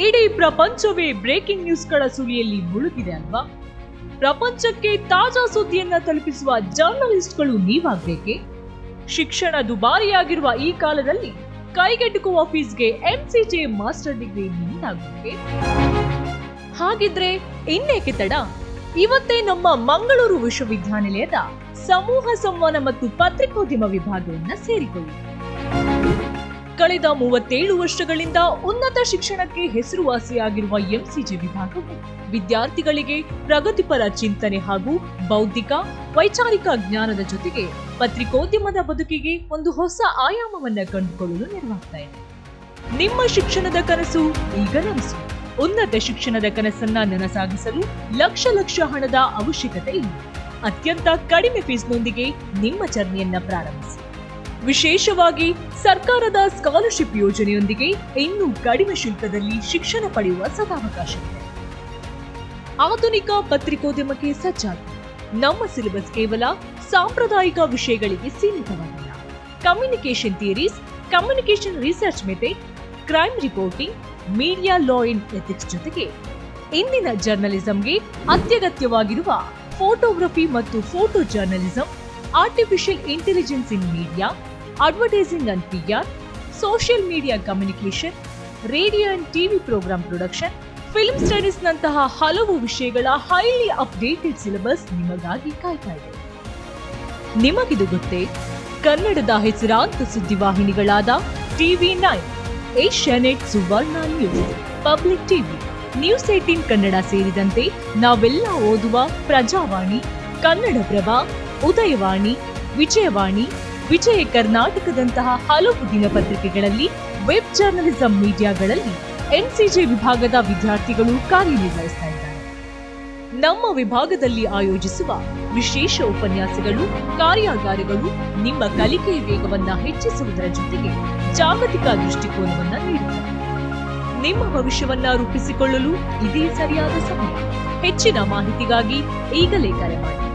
ಇಡೀ ಪ್ರಪಂಚವೇ ಬ್ರೇಕಿಂಗ್ ನ್ಯೂಸ್ಗಳ ಸುಳಿಯಲ್ಲಿ ಮುಳುಗಿದೆ ಅಲ್ವಾ? ಪ್ರಪಂಚಕ್ಕೆ ತಾಜಾ ಸುದ್ದಿಯನ್ನ ತಲುಪಿಸುವ ಜರ್ನಲಿಸ್ಟ್ಗಳು ನೀವಾಗಬೇಕೆ? ಶಿಕ್ಷಣ ದುಬಾರಿಯಾಗಿರುವ ಈ ಕಾಲದಲ್ಲಿ ಕೈಗೆಟುಕುವ ಫೀಸ್ಗೆ ಎಂಸಿಜೆ ಮಾಸ್ಟರ್ ಡಿಗ್ರಿ ನೀಡಾಗಬೇಕೆ? ಹಾಗಿದ್ರೆ ಇನ್ನೇಕೆ ತಡ? ಇವತ್ತೇ ನಮ್ಮ ಮಂಗಳೂರು ವಿಶ್ವವಿದ್ಯಾನಿಲಯದ ಸಮೂಹ ಸಂವಹನ ಮತ್ತು ಪತ್ರಿಕೋದ್ಯಮ ವಿಭಾಗವನ್ನ ಸೇರಿಕೊಳ್ಳಿ. ಕಳೆದ 37 ವರ್ಷಗಳಿಂದ ಉನ್ನತ ಶಿಕ್ಷಣಕ್ಕೆ ಹೆಸರುವಾಸಿಯಾಗಿರುವ ಎಂಸಿಜೆ ವಿಭಾಗವು ವಿದ್ಯಾರ್ಥಿಗಳಿಗೆ ಪ್ರಗತಿಪರ ಚಿಂತನೆ ಹಾಗೂ ಬೌದ್ಧಿಕ ವೈಚಾರಿಕ ಜ್ಞಾನದ ಜೊತೆಗೆ ಪತ್ರಿಕೋದ್ಯಮದ ಬದುಕಿಗೆ ಒಂದು ಹೊಸ ಆಯಾಮವನ್ನ ಕಂಡುಕೊಳ್ಳಲು ನೆರವಾಗ್ತಾ ಇದೆ. ನಿಮ್ಮ ಶಿಕ್ಷಣದ ಕನಸು ಈಗ ನನಸು. ಉನ್ನತ ಶಿಕ್ಷಣದ ಕನಸನ್ನ ನನಸಾಗಿಸಲು ಲಕ್ಷ ಹಣದ ಅವಶ್ಯಕತೆ ಇಲ್ಲ. ಅತ್ಯಂತ ಕಡಿಮೆ ಫೀಸ್ನೊಂದಿಗೆ ನಿಮ್ಮ ಜರ್ನಿಯನ್ನ ಪ್ರಾರಂಭಿಸಿ. ವಿಶೇಷವಾಗಿ ಸರ್ಕಾರದ ಸ್ಕಾಲರ್ಶಿಪ್ ಯೋಜನೆಯೊಂದಿಗೆ ಇನ್ನೂ ಕಡಿಮೆ ಶುಲ್ಕದಲ್ಲಿ ಶಿಕ್ಷಣ ಪಡೆಯುವ ಸದಾವಕಾಶವಿದೆ. ಆಧುನಿಕ ಪತ್ರಿಕೋದ್ಯಮಕ್ಕೆ ಸಜ್ಜಾಗಿ ನಮ್ಮ ಸಿಲೆಬಸ್ ಕೇವಲ ಸಾಂಪ್ರದಾಯಿಕ ವಿಷಯಗಳಿಗೆ ಸೀಮಿತವಾಗಿಲ್ಲ. Communication theories, communication research method, crime reporting, media law and ethics ಜೊತೆಗೆ ಇಂದಿನ ಜರ್ನಲಿಸಂಗೆ ಅತ್ಯಗತ್ಯವಾಗಿರುವ ಫೋಟೋಗ್ರಫಿ ಮತ್ತು photo journalism, artificial intelligence in media, advertising and PR, social media communication, radio and TV programme production, film studies ನಂತಹ ಹಲವು ವಿಷಯಗಳ highly updated syllabus ನಿಮಗಾಗಿ ಕಾಯ್ತಾ ಇದೆ. ನಿಮಗಿದು ಗೊತ್ತೇ? ಕನ್ನಡದ ಹೆಸರಾಂತ ಸುದ್ದಿವಾಹಿನಿಗಳಾದ TV9, Asianet, Suvarna news, public TV, news 18 Kannada ಸೇರಿದಂತೆ ನಾವೆಲ್ಲ ಓದುವ ಪ್ರಜಾವಾಣಿ, ಕನ್ನಡಪ್ರಭ, ಉದಯವಾಣಿ, ವಿಜಯವಾಣಿ, ವಿಜಯ ಕರ್ನಾಟಕದಂತಹ ಹಲವು ದಿನಪತ್ರಿಕೆಗಳಲ್ಲಿ, ವೆಬ್ ಜರ್ನಲಿಸಂ ಮೀಡಿಯಾಗಳಲ್ಲಿ ಎನ್ಸಿಜೆ ವಿಭಾಗದ ವಿದ್ಯಾರ್ಥಿಗಳು ಕಾರ್ಯನಿರ್ವಹಿಸ್ತಾ ಇದ್ದಾರೆ. ನಮ್ಮ ವಿಭಾಗದಲ್ಲಿ ಆಯೋಜಿಸುವ ವಿಶೇಷ ಉಪನ್ಯಾಸಗಳು, ಕಾರ್ಯಾಗಾರಗಳು ನಿಮ್ಮ ಕಲಿಕೆಯ ವೇಗವನ್ನ ಹೆಚ್ಚಿಸುವುದರ ಜೊತೆಗೆ ಜಾಗತಿಕ ದೃಷ್ಟಿಕೋನವನ್ನ ನೀಡುತ್ತವೆ. ನಿಮ್ಮ ಭವಿಷ್ಯವನ್ನ ರೂಪಿಸಿಕೊಳ್ಳಲು ಇದೇ ಸರಿಯಾದ ಸಮಯ. ಹೆಚ್ಚಿನ ಮಾಹಿತಿಗಾಗಿ ಈಗಲೇ ಕರೆ ಮಾಡಿ.